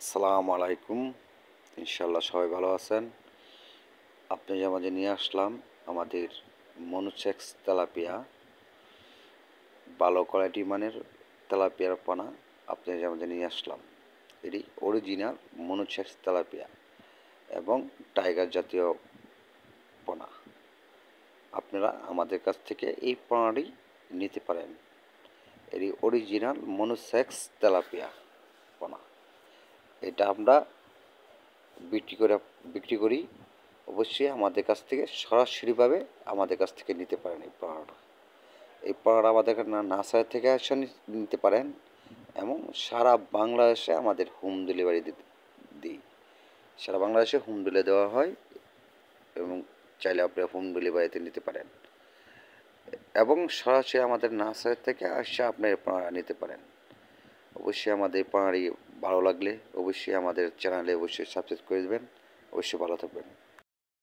আসসালামু আলাইকুম। ইনশাআল্লাহ সবাই ভালো আছেন। আপনাদের মাঝে নিয়ে আসলাম আমাদের মনোসেক্স তেলাপিয়া, ভালো কোয়ালিটি মানের তেলাপিয়ার পোনা আপনাদের মাঝে নিয়ে আসলাম। এটি অরিজিনাল মনোসেক্স তেলাপিয়া এবং টাইগার জাতীয় পোনা। আপনারা আমাদের কাছ থেকে এই পোনাটি নিতে পারেন। এটি অরিজিনাল মনোসেক্স তেলাপিয়া পোনা। এটা আমরা বিক্রি করি। অবশ্যই আমাদের কাছ থেকে সরাসরিভাবে আমাদের কাছ থেকে নিতে পারেন এই পণ্যটা। এই পণ্যটা আমাদের নার্সারি থেকে এসে নিতে পারেন এবং সারা বাংলাদেশে আমাদের হোম ডেলিভারি দিই। সারা বাংলাদেশে হোম ডেলিভারি দেওয়া হয় এবং চাইলে আপনারা হোম ডেলিভারিতে নিতে পারেন এবং সরাসরি আমাদের নার্সারি থেকে এসে আপনি এই পণ্যটা নিতে পারেন। অবশ্যই আমাদের এই পণ্যটি ভালো লাগলে অবশ্যই আমাদের চ্যানেলে অবশ্যই সাবস্ক্রাইব করে দেবেন। অবশ্যই ভালো থাকবেন।